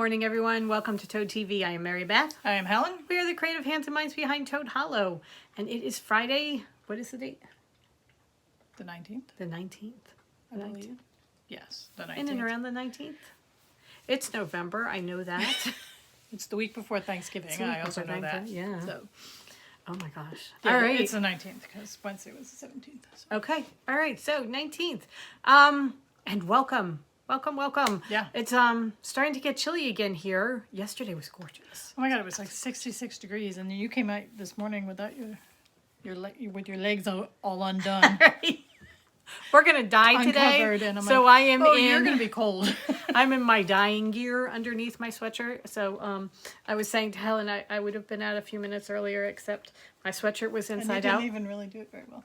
morning, everyone. Welcome to Toad TV. I am Mary Beth. I am Helen. We are the creative hands and minds behind Toad Hollow. And it is Friday. What is the date? The 19th? The 19th. I believe. Yes, the 19th. In and around the 19th. It's November. I know that. It's the week before Thanksgiving. It's the week I also before know that. Thanksgiving, yeah. So, Oh my gosh. yeah, All right. It's the 19th because Wednesday was the 17th. So. Okay. All right. So 19th. And welcome. Welcome. Yeah. It's starting to get chilly again here. Yesterday was gorgeous. Oh my God, it was like 66 degrees, and then you came out this morning without with your legs all undone. We're gonna die today. And I'm so like, I am you're gonna be cold. I'm in my dyeing gear underneath my sweatshirt. So I was saying to Helen I would have been out a few minutes earlier, except my sweatshirt was inside out. And you didn't even really do it very well.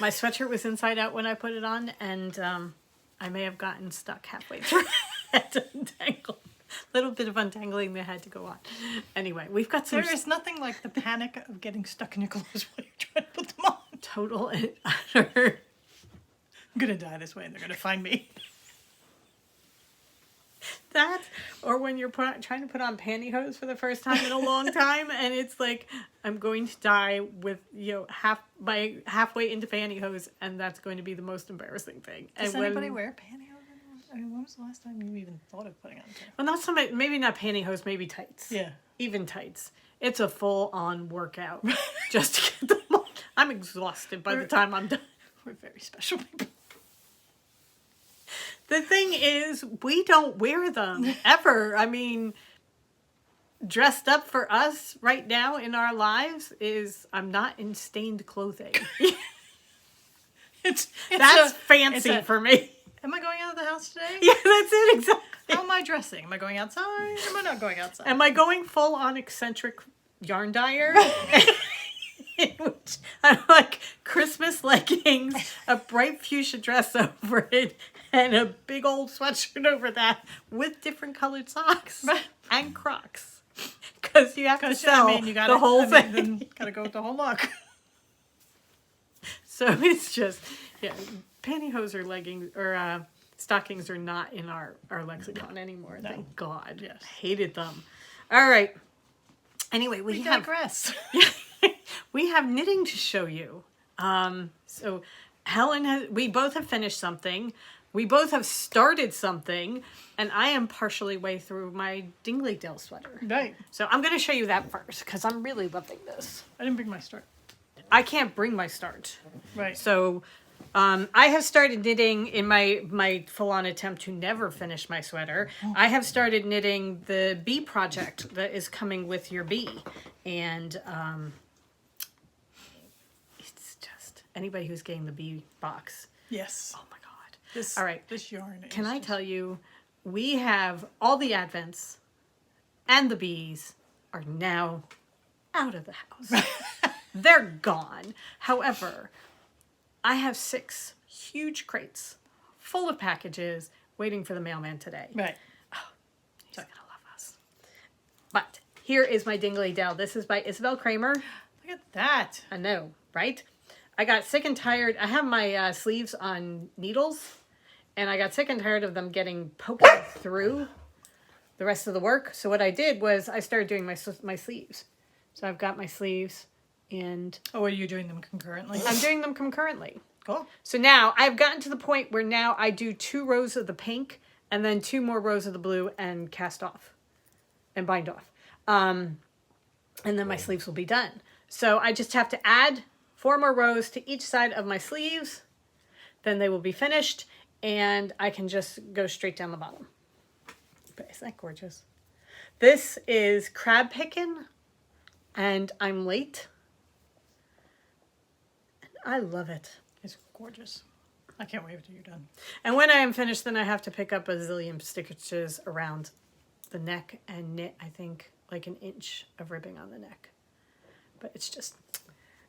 My sweatshirt was inside out when I put it on, and I may have gotten stuck halfway through. Had to untangle. Little bit of untangling that had to go on. Anyway, we've got some. There is nothing like the panic of getting stuck in your clothes while you're trying to put them on. Total and utter. I'm gonna die this way, and they're gonna find me. That, or when you're trying to put on pantyhose for the first time in a long time, and it's like, I'm going to die with, halfway into pantyhose, and that's going to be the most embarrassing thing. Does anybody wear pantyhose anymore? I mean, when was the last time you even thought of putting on pantyhose? Well, not somebody, maybe not pantyhose, maybe tights. Yeah. Even tights. It's a full-on workout just to get them on. I'm exhausted by the time I'm done. We're very special people. The thing is, we don't wear them ever. I mean, dressed up for us right now in our lives is I'm not in stained clothing. That's fancy for me. Am I going out of the house today? Yeah, that's it, exactly. How am I dressing? Am I going outside? Am I not going outside? Am I going full on eccentric yarn dyer? In which I'm like Christmas leggings, a bright fuchsia dress over it, and a big old sweatshirt over that with different colored socks and Crocs. Because you have to sell the whole thing. Then gotta go with the whole look. So it's just, pantyhose or leggings or stockings are not in our lexicon anymore. No. Thank God. Yes. I hated them. All right. Anyway, we digress. We have knitting to show you. So we both have finished something. We both have started something, and I am partially way through my Dingley Dell sweater. Right. So I'm going to show you that first, because I'm really loving this. I didn't bring my start. I can't bring my start. Right. So I have started knitting in my full-on attempt to never finish my sweater. I have started knitting the bee project that is coming with your bee. And it's just, anybody who's getting the bee box. Yes. Oh my God. All right. This yarn. Can I tell you, we have all the advents and the bees are now out of the house. They're gone. However, I have 6 huge crates full of packages waiting for the mailman today. Right. Oh, he's going to love us. But here is my Dingley Dell. This is by Isabel Kramer. Look at that. I know, right? I got sick and tired. I have my sleeves on needles, and I got sick and tired of them getting poked through the rest of the work. So what I did was I started doing my sleeves. So I've got my sleeves, and... Oh, are you doing them concurrently? I'm doing them concurrently. Cool. So now I've gotten to the point where now I do 2 rows of the pink and then 2 more rows of the blue and cast off and bind off. And then my sleeves will be done. So I just have to add 4 more rows to each side of my sleeves. Then they will be finished and I can just go straight down the bottom. But isn't that gorgeous? This is crab picking and I'm late. And I love it. It's gorgeous. I can't wait until you're done. And when I am finished, then I have to pick up a zillion stitches around the neck and knit, I think, like an inch of ribbing on the neck. But it's just,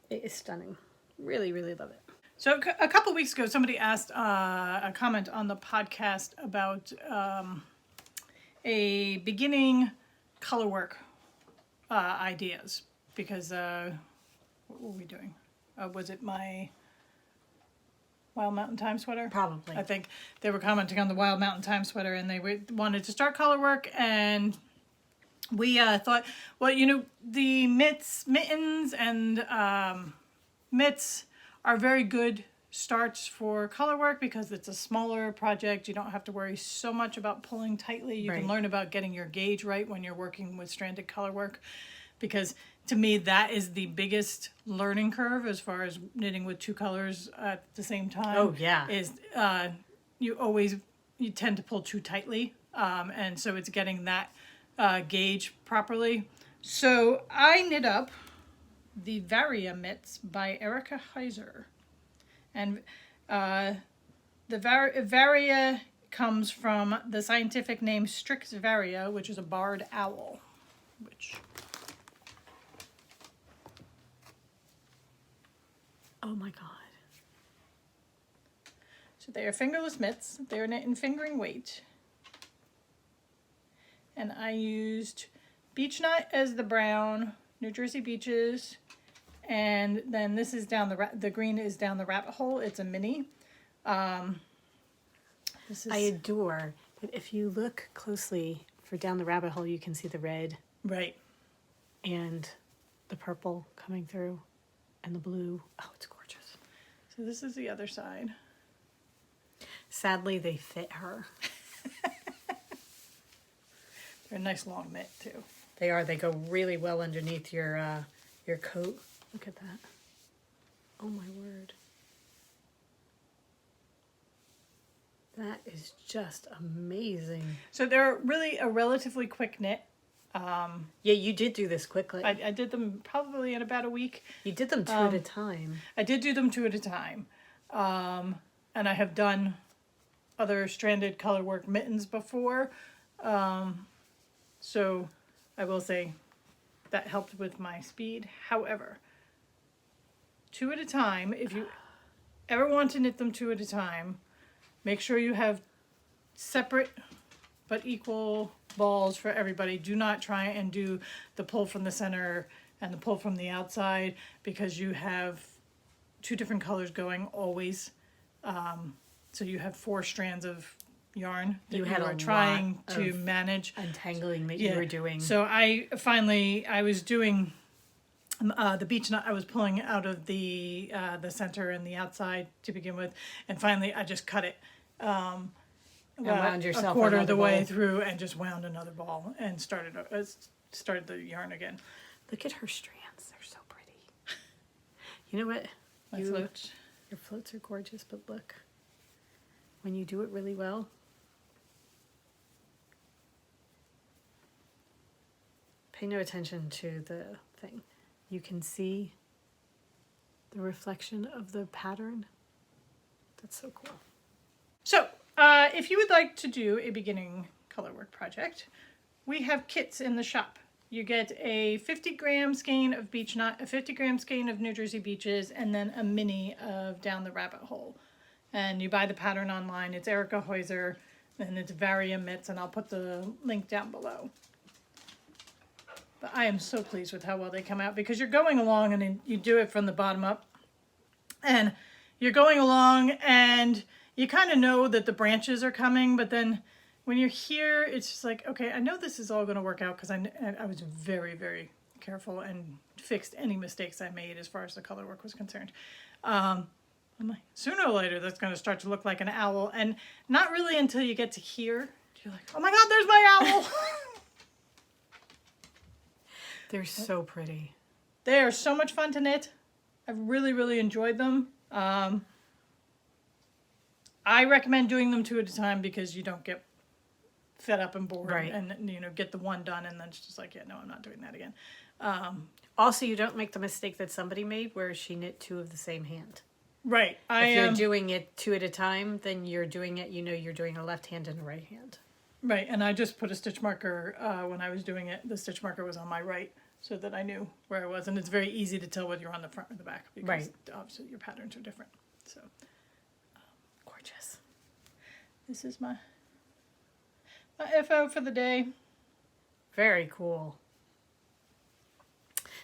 it is stunning. Really, really love it. So a couple weeks ago, somebody asked a comment on the podcast about a beginning colorwork ideas. Because, what were we doing? Was it my Wild Mountain Time sweater. Probably. I think they were commenting on the Wild Mountain Time sweater, and they wanted to start color work, and we thought, well, you know, the mittens and mitts are very good starts for color work because it's a smaller project. You don't have to worry so much about pulling tightly. You can learn about getting your gauge right when you're working with stranded color work, because to me that is the biggest learning curve as far as knitting with two colors at the same time. Oh yeah. Is you tend to pull too tightly, and so it's getting that gauge properly. So I knit up the Varia Myths by Erica Heiser. And the Varia comes from the scientific name Strix varia, which is a barred owl. Oh my god. So they are fingerless mitts. They are knit in fingering weight. And I used beech nut as the brown, New Jersey beeches, and then this is down the green is down the rabbit hole. It's a mini. This is, I adore that if you look closely for down the rabbit hole, you can see the red right. and the purple coming through and the blue. Oh, it's gorgeous. So this is the other side. Sadly, they fit her. They're a nice long mitt too. They are. They go really well underneath your coat. Look at that. Oh my word. That is just amazing. So they're really a relatively quick knit. Yeah, you did do this quickly. I did them probably in about a week. You did them two at a time. I did do them 2 at a time. And I have done other stranded color work mittens before. So I will say that helped with my speed. However, 2 at a time, if you ever want to knit them 2 at a time, make sure you have separate but equal balls for everybody. Do not try and do the pull from the center and the pull from the outside, because you have 2 different colors going always. So you have 4 strands of yarn that you are trying to manage. Untangling that you were doing. So I was doing the beech nut. I was pulling out of the center and the outside to begin with, and finally I just cut it. Wound yourself a quarter of the way ball. through, and just wound another ball and started the yarn again. Look at her strands. They're so pretty. You know what? My floats. Your floats are gorgeous, but look. When you do it really well. Pay no attention to the thing. You can see the reflection of the pattern. That's so cool. So, if you would like to do a beginning colorwork project, we have kits in the shop. You get a 50-gram skein of beech nut, a 50-gram skein of New Jersey beeches, and then a mini of Down the Rabbit Hole. And you buy the pattern online. It's Erica Heiser, and it's Varia Myths, and I'll put the link down below. But I am so pleased with how well they come out, because you're going along and you do it from the bottom up. And you're going along and you kind of know that the branches are coming, but then when you're here, it's just like, okay, I know this is all going to work out, because I was very, very careful and fixed any mistakes I made as far as the color work was concerned. I'm like, sooner or later, that's going to start to look like an owl. And not really until you get to here. You're like, oh my God, there's my owl. They're so pretty. They are so much fun to knit. I've really, really enjoyed them. I recommend doing them 2 at a time, because you don't get fed up and bored, right, and get the one done and then it's just like, yeah, no, I'm not doing that again. Also, you don't make the mistake that somebody made where she knit 2 of the same hand. Right. If you're doing it 2 at a time, then you're doing it, you're doing a left hand and a right hand. Right, and I just put a stitch marker when I was doing it. The stitch marker was on my right, so that I knew where I was, and it's very easy to tell whether you're on the front or the back, because obviously your patterns are different. So gorgeous. This is my FO for the day. Very cool.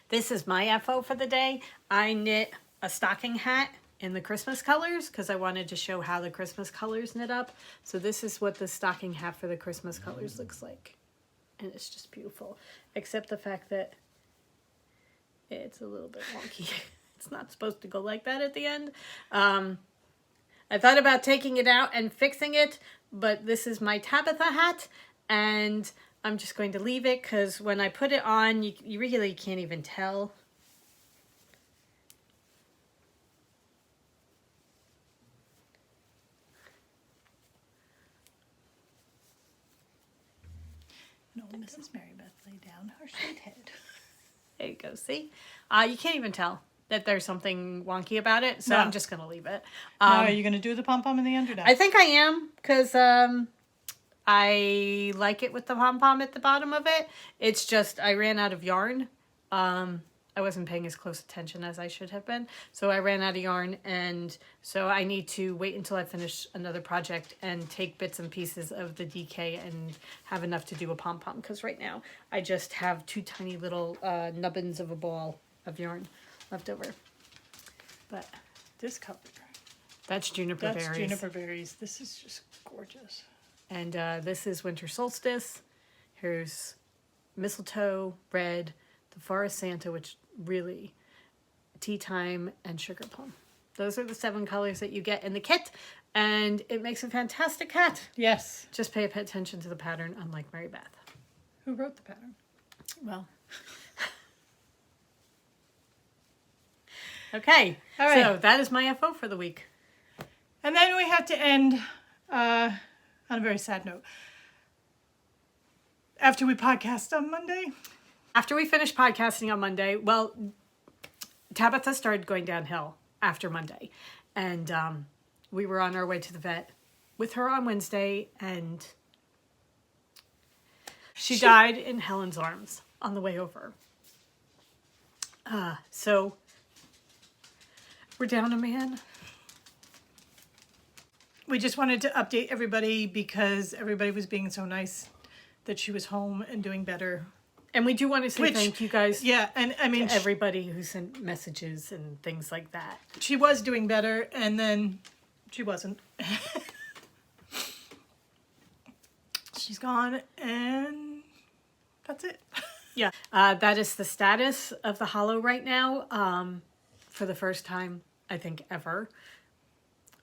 This is my FO for the day. I knit a stocking hat in the Christmas colors because I wanted to show how the Christmas colors knit up. So this is what the stocking hat for the Christmas colors looks like. And it's just beautiful. Except the fact that it's a little bit wonky. It's not supposed to go like that at the end. I thought about taking it out and fixing it, but this is my Tabitha hat, and I'm just going to leave it because when I put it on, you really can't even tell. No, Mrs. Mary Beth lay down her sweet head. There you go, see? You can't even tell that there's something wonky about it, so No. I'm just going to leave it. Now, are you going to do the pom-pom in the end or not? I think I am, because I like it with the pom-pom at the bottom of it. It's just, I ran out of yarn. I wasn't paying as close attention as I should have been. So I ran out of yarn, and so I need to wait until I finish another project and take bits and pieces of the DK and have enough to do a pom-pom. Because right now, I just have two tiny little nubbins of a ball of yarn left over. But This color. that's juniper That's berries. juniper berries. This is just gorgeous. And this is winter solstice. Here's mistletoe, red, the forest Santa, which really, tea time, and sugar plum. Those are the 7 colors that you get in the kit, and it makes a fantastic hat. Yes. Just pay attention to the pattern, unlike Mary Beth. Who wrote the pattern? Well. Okay, All right. so that is my FO for the week. And then we have to end on a very sad note. After we podcast on Monday. After we finished podcasting on Monday, well, Tabitha started going downhill after Monday. And we were on our way to the vet with her on Wednesday, and she died in Helen's arms on the way over. So we're down a man. We just wanted to update everybody because everybody was being so nice that she was home and doing better. And we do want to say Which- thank you guys Yeah, and I mean, to everybody who sent messages and things like that. she was doing better, and then she wasn't. She's gone, and that's it. Yeah, that is the status of the hollow right now. For the first time, I think, ever.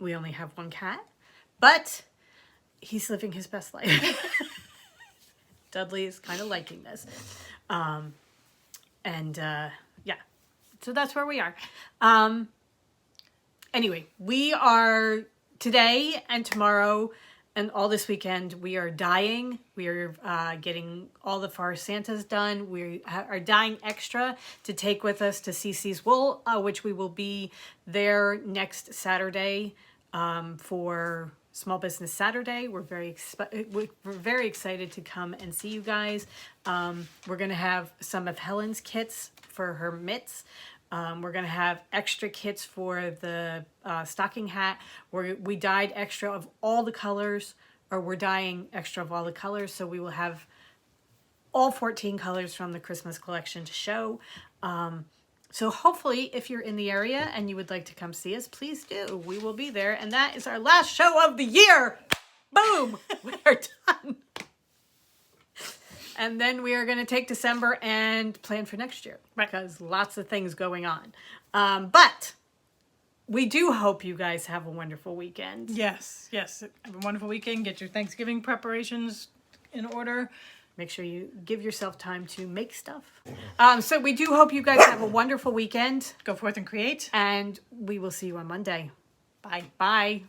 We only have one cat, but he's living his best life. Dudley is kind of liking this. Yeah, so that's where we are. Anyway, we are today and tomorrow and all this weekend, we are dyeing. We are getting all the Forest Santas done. We are dyeing extra to take with us to CC's Wool, which we will be there next Saturday for Small Business Saturday. We're very excited to come and see you guys. We're going to have some of Helen's kits for her mitts. We're going to have extra kits for the stocking hat. We dyed extra of all the colors, or we're dyeing extra of all the colors. So we will have all 14 colors from the Christmas collection to show. So hopefully if you're in the area and you would like to come see us, please do. We will be there. And that is our last show of the year. Boom! We are done. And then we are going to take December and plan for next year. Right. Because lots of things going on. But we do hope you guys have a wonderful weekend. Yes. Have a wonderful weekend. Get your Thanksgiving preparations in order. Make sure you give yourself time to make stuff. So we do hope you guys have a wonderful weekend. Go forth and create. And we will see you on Monday. Bye. Bye.